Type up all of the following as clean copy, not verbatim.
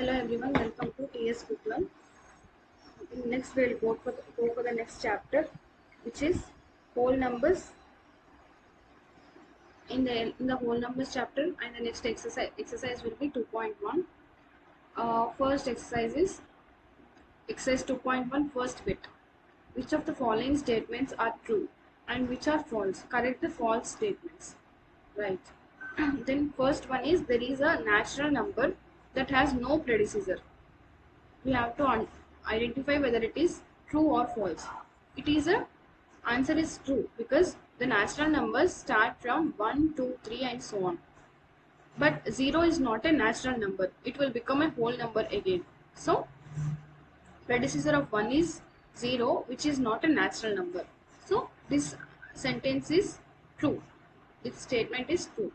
Hello everyone, welcome to TS Book Learn. Next we'll go for the next chapter, which is whole numbers. In the whole numbers chapter, and the next exercise will be 2.1. First exercise is exercise 2.1, first bit. Which of the following statements are true and which are false? Correct the false statements. Right. Then first one is there is a natural number that has no predecessor. We have to identify whether it is true or false. It is a answer is true because the natural numbers start from 1, 2, 3 and so on. But 0 is not a natural number. It will become a whole number again. So predecessor of 1 is 0, which is not a natural number. So this sentence is true. This statement is true.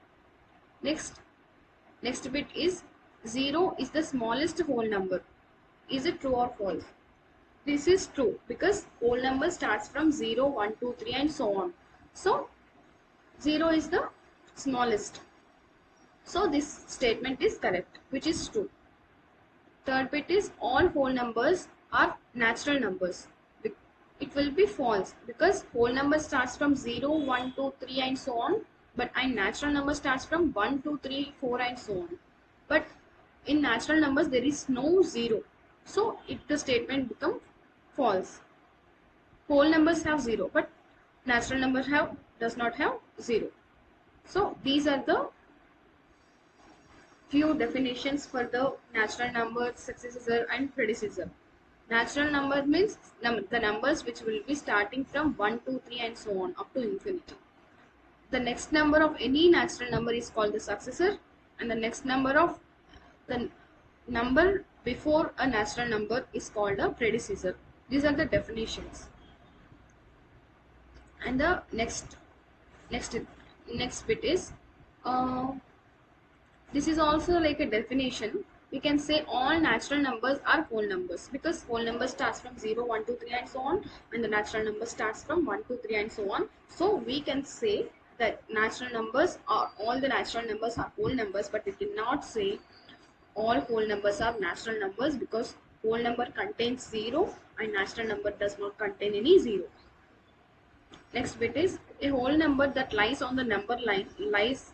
Next bit is 0 is the smallest whole number. Is it true or false? This is true because whole number starts from 0, 1, 2, 3 and so on. So 0 is the smallest. So this statement is correct, which is true. Third bit is all whole numbers are natural numbers. It will be false because whole number starts from 0, 1, 2, 3 and so on. But natural number starts from 1, 2, 3, 4 and so on. But in natural numbers there is no 0. So the statement becomes false. Whole numbers have 0, but natural numbers does not have 0. So these are the few definitions for the natural number, successor and predecessor. Natural number means the numbers which will be starting from 1, 2, 3 and so on up to infinity. The next number of any natural number is called the successor, and the next number of the number before a natural number is called a predecessor. These are the definitions. And the next bit is this is also like a definition. We can say all natural numbers are whole numbers because whole number starts from 0, 1, 2, 3 and so on, and the natural number starts from 1, 2, 3 and so on. So we can say that all the natural numbers are whole numbers, but we cannot say all whole numbers are natural numbers because whole number contains 0 and natural number does not contain any 0. Next bit is a whole number that lies on the number line lies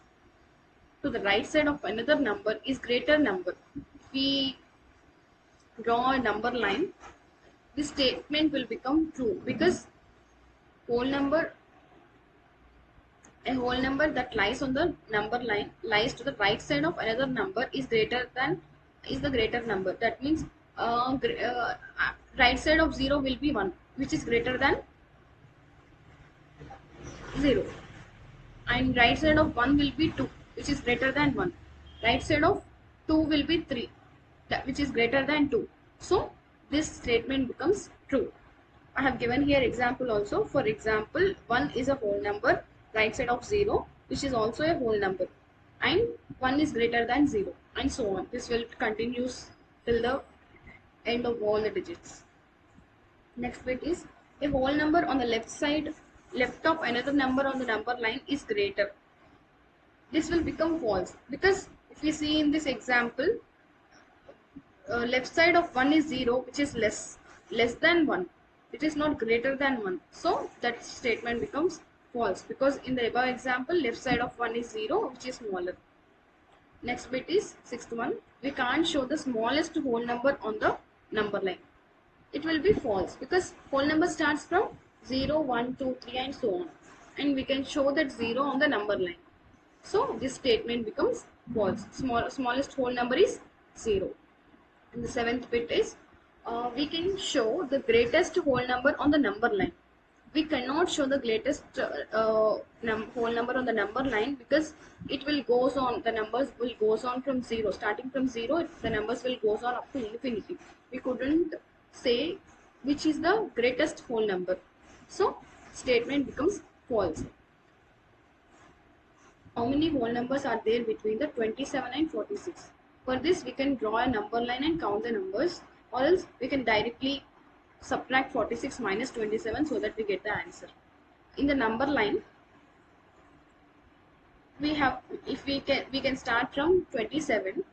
to the right side of another number is greater number. If we draw a number line, this statement will become true because a whole number that lies on the number line lies to the right side of another number is the greater number. That means right side of 0 will be 1, which is greater than 0, and right side of 1 will be 2, which is greater than 1. Right side of 2 will be 3, which is greater than 2. So this statement becomes true. I have given here example also. For example, 1 is a whole number, right side of 0, which is also a whole number, and 1 is greater than 0 and so on. This will continue till the end of all the digits. Next bit is a whole number on the left of another number on the number line is greater. This will become false because if we see in this example, left side of 1 is 0, which is less than 1. It is not greater than 1. So that statement becomes false because in the above example, left side of 1 is 0, which is smaller. Next bit is sixth one. We can't show the smallest whole number on the number line. It will be false because whole number starts from 0, 1, 2, 3 and so on. And we can show that 0 on the number line. So this statement becomes false. Smallest whole number is 0. And the seventh bit is we can show the greatest whole number on the number line. We cannot show the greatest whole number on the number line because it will goes on. The numbers will goes on from 0. Starting from 0, the numbers will goes on up to infinity. We couldn't say which is the greatest whole number. So statement becomes false. How many whole numbers are there between the 27 and 46? For this, we can draw a number line and count the numbers, or else we can directly subtract 46 minus 27 so that we get the answer. In the number line, we can start from 27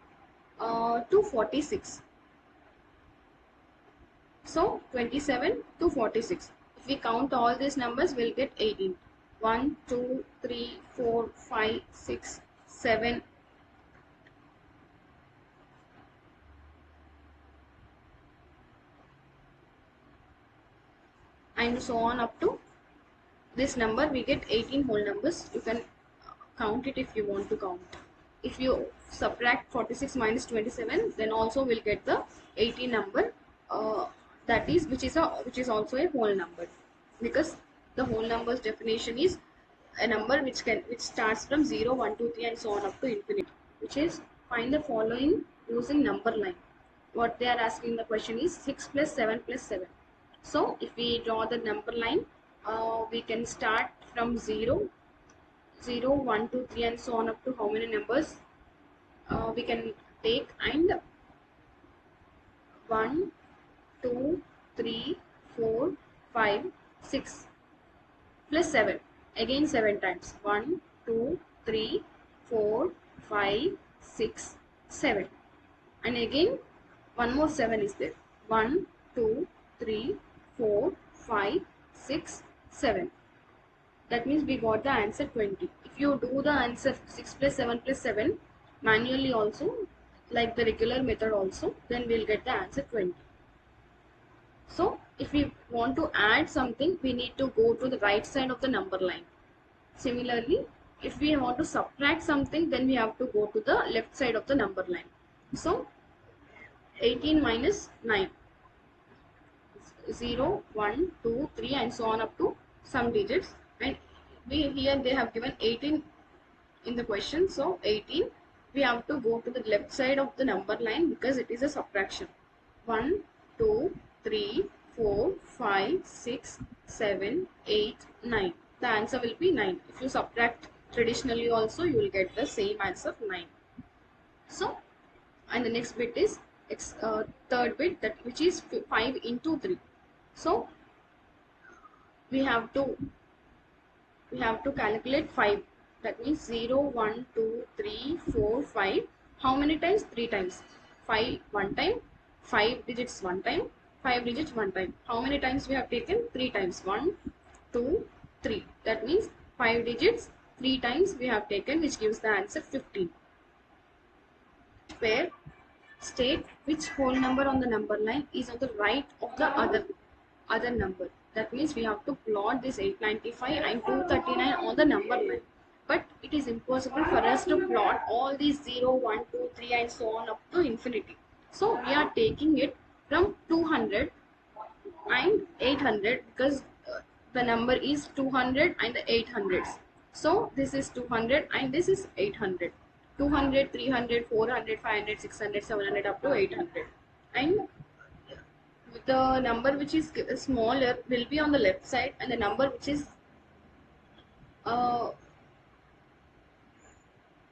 to 46. So 27 to 46. If we count all these numbers, we'll get 18. 1, 2, 3, 4, 5, 6, 7, and so on up to this number. We get 18 whole numbers. You can count it if you want to count. If you subtract 46 minus 27, then also we'll get the 18 number. That is which is also a whole number, because the whole numbers definition is a number which starts from 0, 1, 2, 3, and so on up to infinity. Which is, find the following using number line. What they are asking, the question is 6 plus 7 plus 7. So if we draw the number line, we can start from 0, 0, 1, 2, 3, and so on up to how many numbers we can take, and 1, 2, 3, 4, 5, 6 plus 7. Again 7 times. 1, 2, 3, 4, 5, 6, 7. And again one more 7 is there. 1, 2, 3, 4, 5, 6, 7. That means we got the answer 20. If you do the answer 6 plus 7 plus 7 manually also, like the regular method also, then we'll get the answer 20. So if we want to add something, we need to go to the right side of the number line. Similarly, if we want to subtract something, then we have to go to the left side of the number line. So 18 minus 9. 0, 1, 2, 3, and so on up to some digits. And here they have given 18 in the question. So 18, we have to go to the left side of the number line because it is a subtraction. 1, 2, 3, 4, 5, 6, 7, 8, 9. The answer will be 9. If you subtract traditionally also, you will get the same answer 9. So, and the next bit is third bit, that which is 5 into 3. So we have to calculate 5. That means 0, 1, 2, 3, 4, 5. How many times? 3 times. 5 one time, 5 digits one time, 5 digits one time. How many times we have taken? 3 times. 1, 2, 3. That means 5 digits 3 times we have taken, which gives the answer 15. Where state which whole number on the number line is on the right of the other number. That means we have to plot this 895 and 239 on the number line. But it is impossible for us to plot all these 0, 1, 2, 3, and so on up to infinity. So we are taking it from 200 and 800 because the number is 200 and the 800s. So this is 200 and this is 800. 200, 300, 400, 500, 600, 700 up to 800. And the number which is smaller will be on the left side, and the number which is uh,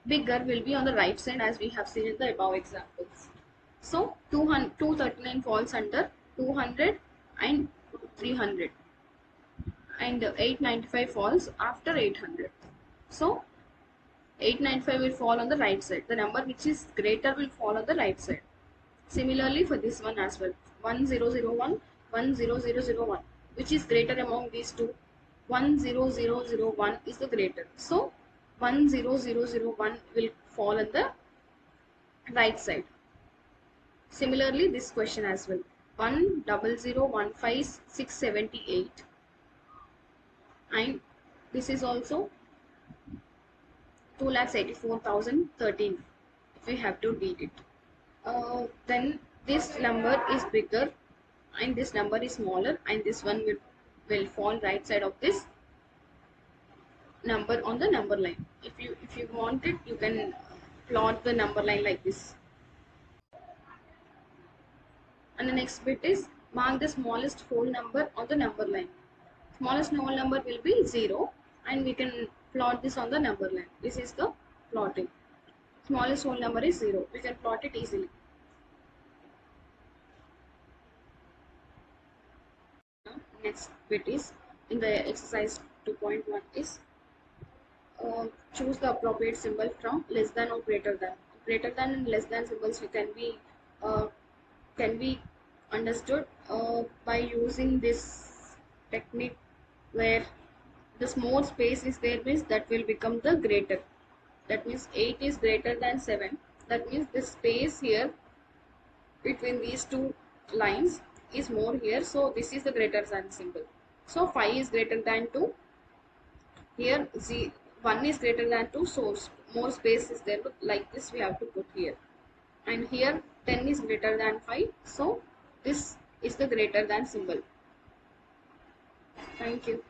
bigger will be on the right side, as we have seen in the above examples. So 239 falls under 200 and 300, and 895 falls after 800. So 895 will fall on the right side. The number which is greater will fall on the right side. Similarly for this one as well. 1001, 10001. Which is greater among these two? 10001 is the greater. So 10001 will fall on the right side. Similarly this question as well. 10015,678, and this is also 2,84,013 if we have to read it. Then this number is bigger and this number is smaller, and this one will fall right side of this number on the number line. If you want it, you can plot the number line like this. And the next bit is mark the smallest whole number on the number line. Smallest whole number will be 0, and we can plot this on the number line. This is the plotting. Smallest whole number is 0. We can plot it easily. Next bit is in the exercise 2.1 is choose the appropriate symbol from less than or greater than. greater than and less than symbols uh, can be understood by using this technique, where this more space is there means that will become the greater. That means 8 is greater than 7. That means the space here between these two lines is more here, so this is the greater than symbol. So 5 is greater than 2. Here 1 is greater than 2, so more space is there, like this we have to put here. And here 10 is greater than 5, so this is the greater than symbol. Thank you.